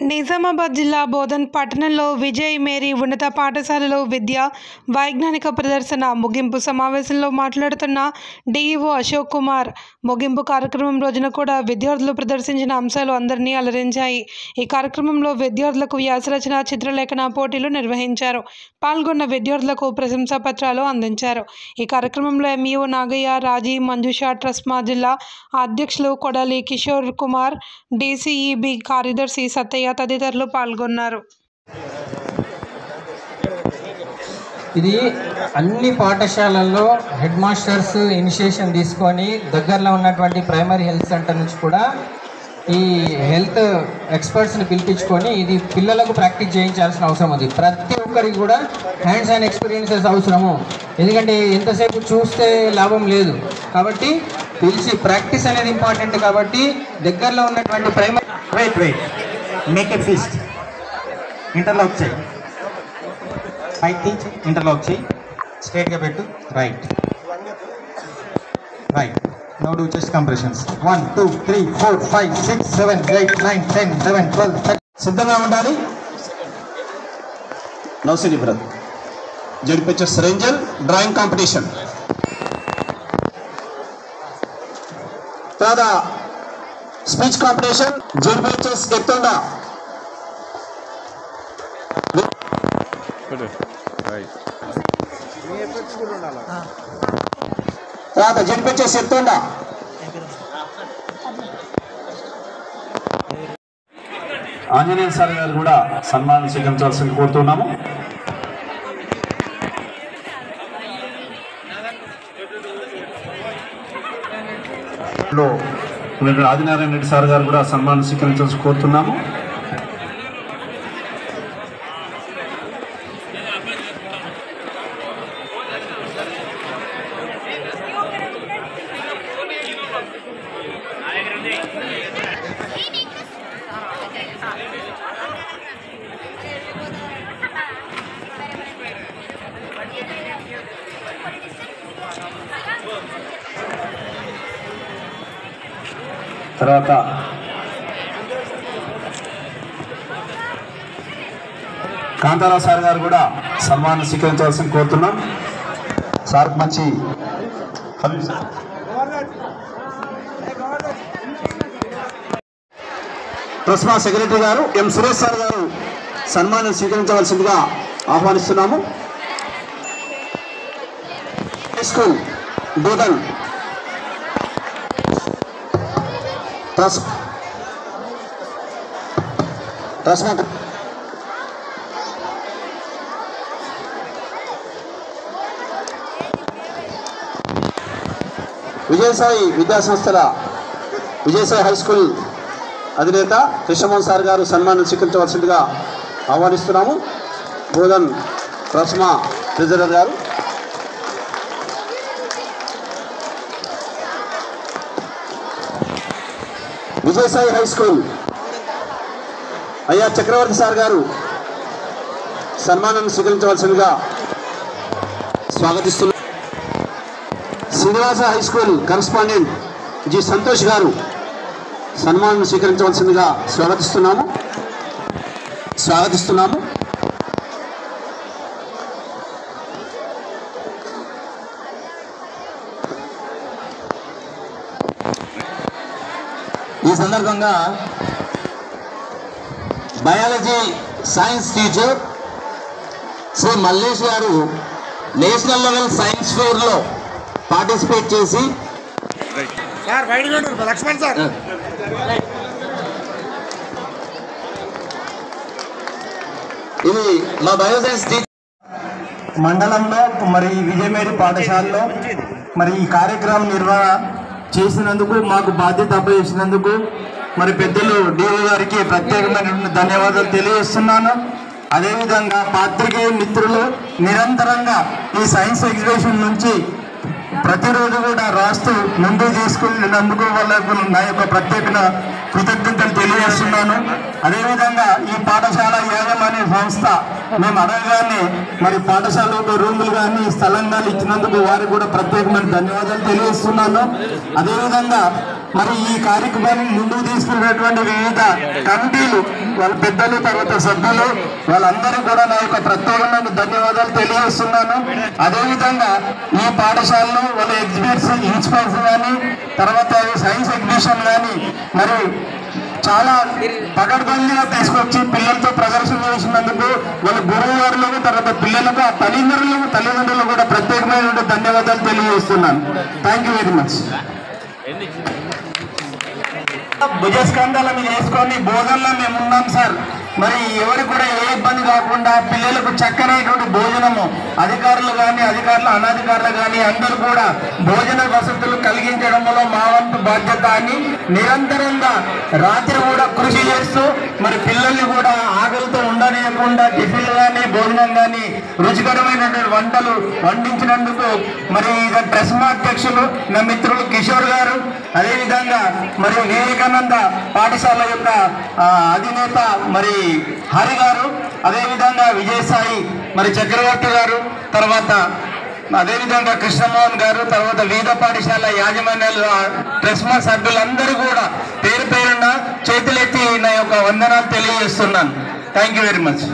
నిజామాబాద్ జిల్లా బోధన్ పట్టణంలో విజయ్ మేరీ ఉన్నత పాఠశాలలో విద్య వైజ్ఞానిక ప్రదర్శన ముగింపు సమావేశంలో మాట్లాడుతున్న డిఈఓ అశోక్ కుమార్, ముగింపు కార్యక్రమం రోజున కూడా విద్యార్థులు ప్రదర్శించిన అంశాలు అందరినీ అలరించాయి. ఈ కార్యక్రమంలో విద్యార్థులకు వ్యాసరచన, చిత్రలేఖన పోటీలు నిర్వహించారు. పాల్గొన్న విద్యార్థులకు ప్రశంసా పత్రాలు అందించారు. ఈ కార్యక్రమంలో ఎంఈఓ నాగయ్య, రాజీ, మంజుష, ట్రస్మా జిల్లా అధ్యక్షులు కొడాలి కిషోర్ కుమార్, డిసిఈబి కార్యదర్శి సత్తయ్య తదితరులు పాల్గొన్నారు. ఇది అన్ని పాఠశాలల్లో హెడ్ మాస్టర్స్ ఇనిషియేషన్ తీసుకొని దగ్గరలో ఉన్నటువంటి ప్రైమరీ హెల్త్ సెంటర్ నుంచి కూడా ఈ హెల్త్ ఎక్స్పర్ట్స్ని పిలిపించుకొని ఇది పిల్లలకు ప్రాక్టీస్ చేయించాల్సిన అవసరం ఉంది. ప్రతి ఒక్కరికి కూడా హ్యాండ్స్ అండ్ ఎక్స్పీరియన్సెస్ అవసరము. ఎందుకంటే ఎంతసేపు చూస్తే లాభం లేదు. కాబట్టి పిలిచి ప్రాక్టీస్ అనేది ఇంపార్టెంట్. కాబట్టి దగ్గరలో ఉన్నటువంటి primary make a fist, interlock చేయి, పైకి ఇంటర్లాక్ చేయి, స్ట్రైట్గా పెట్టు, right right. Now do chest compressions. 1 2 3 4 5 6 7 8 9 10 11 12 13. సిద్ధంగా ఉండాలి. నౌసిని బ్రదర్ జడ్పిహెచ్ఎస్ రేంజల్ డ్రాయింగ్ కాంపిటీషన్. తర్వాత స్పీచ్ కాంపిటీషన్ జడ్పిహెచ్ఎస్ ఎత్తుండా. తర్వాత జడ్పిహెచ్ఎస్ ఎత్తుండా. ఆంజనేయ సార్ గారు కూడా సన్మానం స్వీకరించాల్సింది కోరుతున్నాము. ఆదినారాయణ రెడ్డి సార్ గారు కూడా సన్మానం స్వీకరించాల్సి కోరుతున్నాము. తర్వాత కాంతారావు సార్ గారు కూడా సన్మానం స్వీకరించాల్సింది కోరుతున్నాం. సార్ మంచి ట్రస్మా సెక్రటరీ గారు ఎం సురేష్ సార్ గారు సన్మానం స్వీకరించవలసిందిగా ఆహ్వానిస్తున్నాము. హై స్కూల్ బోధన్ ట్రస్మా విజయసాయి విద్యాసంస్థల విజయసాయి హై స్కూల్ అధినేత కృష్ణమోహన్ సార్ గారు సన్మానం స్వీకరించవలసిందిగా ఆహ్వానిస్తున్నాము. బోధన్ ట్రస్మా ట్రెజరర్ గారు. విజయసాయి హై స్కూల్ అయ్యా చక్రవర్తి సార్ గారు సన్మానాన్ని స్వీకరించవలసిందిగా స్వాగతిస్తున్నారు. Srinivasa high school correspondent G Santosh గారు సన్మానం స్వీకరించవలసిందిగా స్వాగతిస్తున్నాము. ఈ సందర్భంగా biology science teacher Shri Mallesh గారు నేషనల్ లెవెల్ సైన్స్ ఫెయిర్లో పార్టిసిపేట్ చేసి లక్ష్మణ్ సార్ ఇది మా బయోసైన్స్ మండలంలో మరి విజయమేరి పాఠశాలలో మరి ఈ కార్యక్రమం నిర్వహణ చేసినందుకు, మాకు బాధ్యత అప్పచేసినందుకు మరి పెద్దలు డిఓ గారికి ప్రత్యేకమైనటువంటి ధన్యవాదాలు తెలియజేస్తున్నాను. అదేవిధంగా పాత్రికేయ మిత్రులు నిరంతరంగా ఈ సైన్స్ ఎగ్జిబిషన్ నుంచి ప్రతిరోజు కూడా రాస్తూ ముందుకు తీసుకెళ్ళినందుకు వాళ్ళకు నా యొక్క ప్రత్యేక కృతజ్ఞతలు తెలియజేస్తున్నాను. అదేవిధంగా ఈ పాఠశాల యాజమాన్య సంస్థ మేము అడగగానే మరి పాఠశాలలో రూములు కానీ స్థలం కానీ ఇచ్చినందుకు వారికి కూడా ప్రత్యేకమైన ధన్యవాదాలు తెలియజేస్తున్నాను. అదేవిధంగా మరి ఈ కార్యక్రమాన్ని ముందుకు తీసుకున్నటువంటి వివిధ కమిటీలు వాళ్ళ పెద్దలు తర్వాత సభ్యులు వాళ్ళందరూ కూడా నా యొక్క ప్రత్యేకమైన ధన్యవాదాలు తెలియజేస్తున్నాను. అదేవిధంగా ఈ పాఠశాలలో వాళ్ళ ఎగ్జిబిట్స్ ఇన్స్పైర్స్ కానీ తర్వాత సైన్స్ ఎగ్జిబిషన్ కానీ మరి చాలా పకడ్బందీగా తీసుకొచ్చి పిల్లలతో ప్రదర్శన చేసినందుకు వాళ్ళ గురువు గారులకు తర్వాత పిల్లలకు ఆ తల్లిదండ్రులకు కూడా ప్రత్యేకమైన ధన్యవాదాలు తెలియజేస్తున్నాను. Thank you very much. భుజస్కంధాల మీద వేసుకొని భోజనంలో మేము ఉన్నాం సార్. మరి ఎవరికి కూడా ఏ ఇబ్బంది కాకుండా పిల్లలకు చక్కనైనటువంటి భోజనము అధికారులు అనధికారులు కానీ అందరూ కూడా భోజన వసతులు కలిగించడంలో మా వంతు బాధ్యత అని నిరంతరంగా రాత్రి కూడా కృషి చేస్తూ మరి పిల్లల్ని కూడా ఆకలితో ఉండనియకుండా టిఫిన్లు కానీ భోజనం కానీ రుచికరమైనటువంటి వంటలు వండించినందుకు మరి ట్రెస్మా అధ్యక్షులు నా మిత్రులు కిషోర్ గారు, అదేవిధంగా మరి వివేకానంద పాఠశాల యొక్క అధినేత మరి హరి గారు, అదేవిధంగా విజయసాయి మరి చక్రవర్తి గారు, తర్వాత అదేవిధంగా కృష్ణమోహన్ గారు, తర్వాత వివిధ పాఠశాల యాజమాన్యాలు ట్రెస్మా సభ్యులందరూ కూడా పేరు పేరున చేతులెత్తి నా యొక్క వందనాలు తెలియజేస్తున్నాను. Thank you very much.